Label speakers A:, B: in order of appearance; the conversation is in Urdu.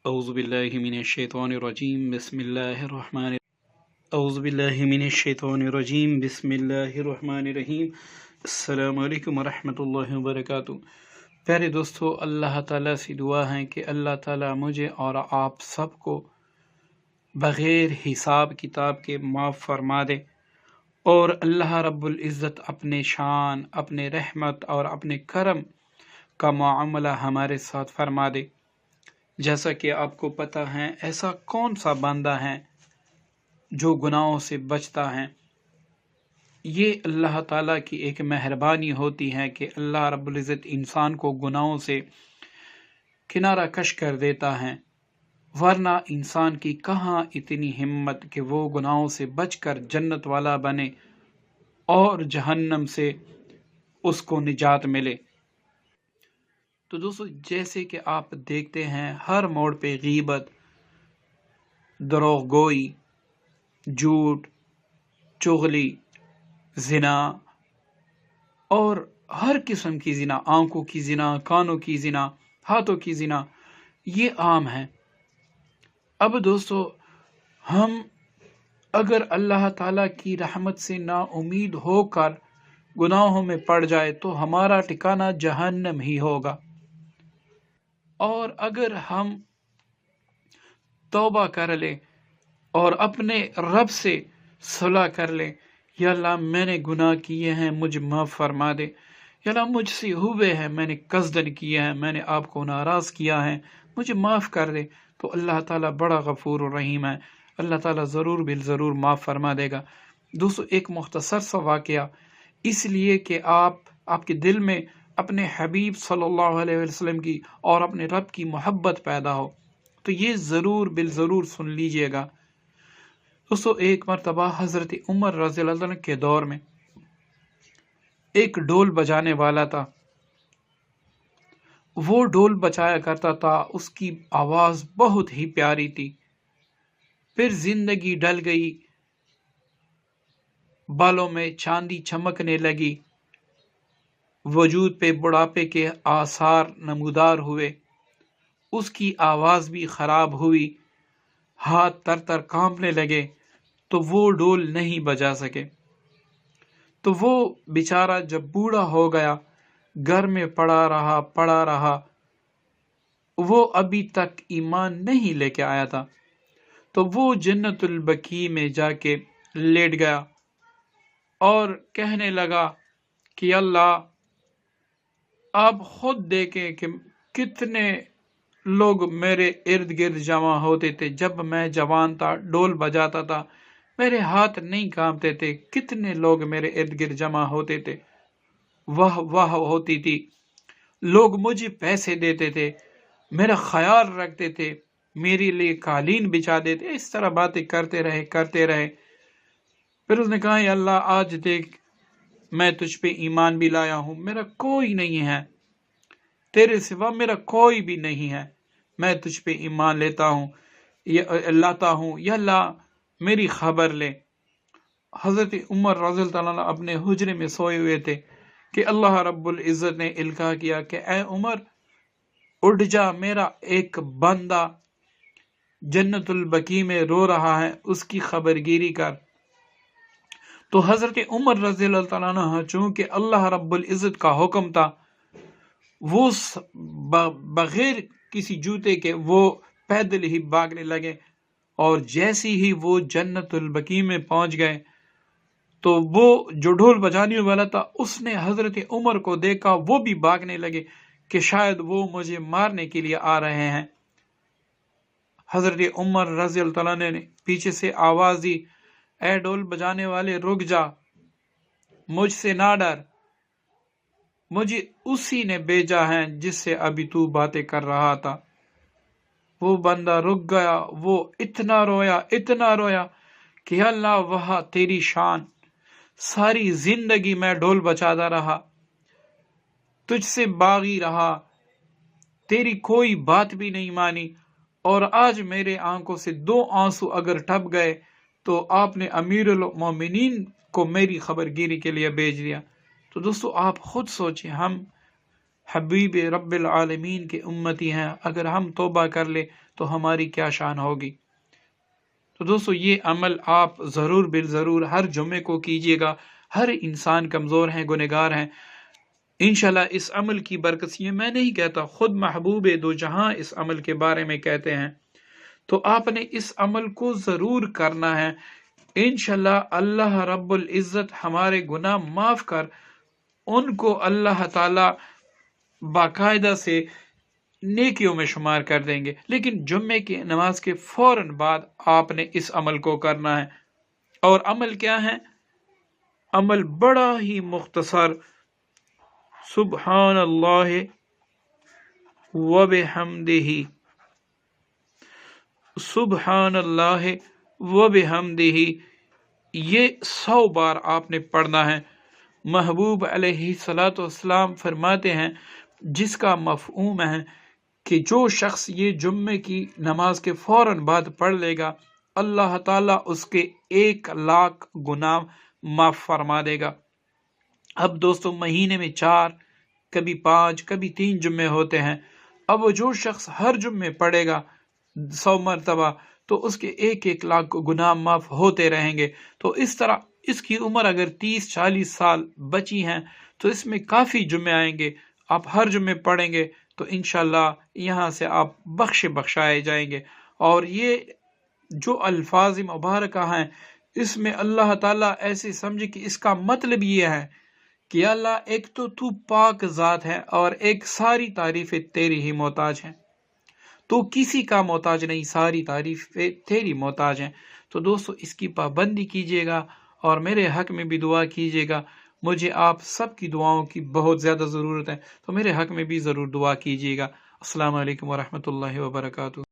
A: أعوذ بالله من الشيطان الرجيم بسم الله الرحمن أعوذ بالله من الشيطان الرجيم بسم الله الرحمن الرحیم السلام علیکم ورحمۃ اللہ وبرکاتہ۔ پیارے دوستو، اللہ تعالیٰ سے دعا ہے کہ اللہ تعالیٰ مجھے اور آپ سب کو بغیر حساب کتاب کے معاف فرما دے، اور اللہ رب العزت اپنے شان، اپنے رحمت اور اپنے کرم کا معاملہ ہمارے ساتھ فرما دے۔ جیسا کہ آپ کو پتہ ہے، ایسا کون سا بندہ ہے جو گناہوں سے بچتا ہے؟ یہ اللہ تعالیٰ کی ایک مہربانی ہوتی ہے کہ اللہ رب العزت انسان کو گناہوں سے کنارہ کش کر دیتا ہے، ورنہ انسان کی کہاں اتنی ہمت کہ وہ گناہوں سے بچ کر جنت والا بنے اور جہنم سے اس کو نجات ملے۔ تو دوستو، جیسے کہ آپ دیکھتے ہیں ہر موڑ پہ غیبت، دروغ گوئی، جھوٹ، چغلی، زنا اور ہر قسم کی زنا، آنکھوں کی زنا، کانوں کی زنا، ہاتھوں کی زنا، یہ عام ہے۔ اب دوستو، ہم اگر اللہ تعالیٰ کی رحمت سے نا امید ہو کر گناہوں میں پڑ جائے تو ہمارا ٹھکانہ جہنم ہی ہوگا، اور اگر ہم توبہ کر لیں اور اپنے رب سے صلح کر لیں، یا اللہ میں نے گناہ کیے ہیں، مجھے معاف فرما دے، یا اللہ مجھ سے ہوئے ہیں، میں نے قصدن کیا ہے، میں نے آپ کو ناراض کیا ہے، مجھے معاف کر دے، تو اللہ تعالیٰ بڑا غفور و رحیم ہے، اللہ تعالیٰ ضرور بالضرور معاف فرما دے گا۔ دوستو، ایک مختصر سا واقعہ، اس لیے کہ آپ کے دل میں اپنے حبیب صلی اللہ علیہ وسلم کی اور اپنے رب کی محبت پیدا ہو، تو یہ ضرور بالضرور سن لیجئے گا۔ دوستو، ایک مرتبہ حضرت عمر رضی اللہ عنہ کے دور میں ایک ڈول بجانے والا تھا۔ وہ ڈول بجایا کرتا تھا، اس کی آواز بہت ہی پیاری تھی۔ پھر زندگی ڈل گئی، بالوں میں چاندی چمکنے لگی، وجود پہ بڑھاپے کے آثار نمودار ہوئے، اس کی آواز بھی خراب ہوئی، ہاتھ تر تر کانپنے لگے، تو وہ ڈول نہیں بجا سکے۔ تو وہ بیچارہ جب بوڑھا ہو گیا، گھر میں پڑا رہا، وہ ابھی تک ایمان نہیں لے کے آیا تھا، تو وہ جنت البقیع میں جا کے لیٹ گیا اور کہنے لگا کہ اللہ، آپ خود دیکھیں کہ کتنے لوگ میرے ارد گرد جمع ہوتے تھے، جب میں جوان تھا، ڈول بجاتا تھا، میرے ہاتھ نہیں کانپتے تھے، کتنے لوگ میرے ارد گرد جمع ہوتے تھے، واہ واہ ہوتی تھی، لوگ مجھے پیسے دیتے تھے، میرا خیال رکھتے تھے، میرے لیے قالین بچھا دیتے، اس طرح باتیں کرتے رہے۔ پھر اس نے کہا، یا اللہ، آج دیکھ میں تجھ پہ ایمان بھی لایا ہوں، میرا کوئی نہیں ہے، تیرے سوا میرا کوئی بھی نہیں ہے، میں تجھ پہ ایمان لاتا ہوں، یا اللہ میری خبر لے۔ حضرت عمر رضی اللہ عنہ اپنے حجرے میں سوئے ہوئے تھے کہ اللہ رب العزت نے القاء کیا کہ اے عمر، اٹھ جا، میرا ایک بندہ جنت البقیع میں رو رہا ہے، اس کی خبر گیری کر۔ تو حضرت عمر رضی اللہ تعالیٰ عنہ، چونکہ اللہ رب العزت کا حکم تھا، وہ بغیر کسی جوتے کے وہ پیدل ہی بھاگنے لگے، اور جیسی ہی وہ جنت البقیع میں پہنچ گئے تو وہ جو ڈھول بجانے والا تھا، اس نے حضرت عمر کو دیکھا، وہ بھی بھاگنے لگے کہ شاید وہ مجھے مارنے کے لیے آ رہے ہیں۔ حضرت عمر رضی اللہ عنہ نے پیچھے سے آواز دی، اے ڈھول بجانے والے، رک جا، مجھ سے نہ ڈر، مجھے اسی نے بھیجا ہے جس سے ابھی تو باتیں کر رہا تھا۔ وہ بندہ رک گیا، وہ اتنا رویا کہ اللہ، وہاں تیری شان، ساری زندگی میں ڈھول بجاتا رہا، تجھ سے باغی رہا، تیری کوئی بات بھی نہیں مانی، اور آج میرے آنکھوں سے 2 آنسو اگر ٹپ گئے تو آپ نے امیر المومنین کو میری خبر گیری کے لیے بھیج دیا۔ تو دوستو، آپ خود سوچیں، ہم حبیب رب العالمین کے امتی ہیں، اگر ہم توبہ کر لیں تو ہماری کیا شان ہوگی۔ تو دوستو یہ عمل آپ ضرور بالضرور ہر جمعے کو کیجیے گا۔ ہر انسان کمزور ہیں، گنہگار ہیں، انشاءاللہ اس عمل کی برکت سے، یہ میں نہیں کہتا، خود محبوب دو جہاں اس عمل کے بارے میں کہتے ہیں، تو آپ نے اس عمل کو ضرور کرنا ہے۔ انشاءاللہ اللہ رب العزت ہمارے گناہ معاف کر ان کو اللہ تعالی باقاعدہ سے نیکیوں میں شمار کر دیں گے۔ لیکن جمعے کی نماز کے فوراً بعد آپ نے اس عمل کو کرنا ہے۔ اور عمل کیا ہے؟ عمل بڑا ہی مختصر، سبحان اللہ وبحمدہ، سبحان اللہ وبحمدہ، یہ 100 بار آپ نے پڑھنا ہے۔ محبوب علیہ الصلوۃ والسلام فرماتے ہیں، جس کا مفہوم ہے کہ جو شخص یہ جمعے کی نماز کے فوراً بعد پڑھ لے گا، اللہ تعالیٰ اس کے 1,00,000 گناہ معاف فرما دے گا۔ اب دوستو مہینے میں 4، کبھی 5، کبھی 3 جمعے ہوتے ہیں۔ اب وہ جو شخص ہر جمعے پڑھے گا 100 مرتبہ، تو اس کے 1,00,000 گناہ معاف ہوتے رہیں گے۔ تو اس طرح اس کی عمر اگر 30-40 سال بچی ہیں تو اس میں کافی جمعے آئیں گے۔ آپ ہر جمعے پڑھیں گے تو انشاءاللہ یہاں سے آپ بخشائے جائیں گے۔ اور یہ جو الفاظ مبارکہ ہیں، اس میں اللہ تعالیٰ ایسے سمجھے کہ اس کا مطلب یہ ہے کہ اللہ ایک تو پاک ذات ہے، اور ایک ساری تعریفیں تیری ہی محتاج ہیں، تو کسی کا محتاج نہیں، ساری تعریفیں تیری محتاج ہیں۔ تو دوستو اس کی پابندی کیجیے گا، اور میرے حق میں بھی دعا کیجیے گا۔ مجھے آپ سب کی دعاؤں کی بہت زیادہ ضرورت ہے، تو میرے حق میں بھی ضرور دعا کیجیے گا۔ السلام علیکم ورحمۃ اللہ وبرکاتہ۔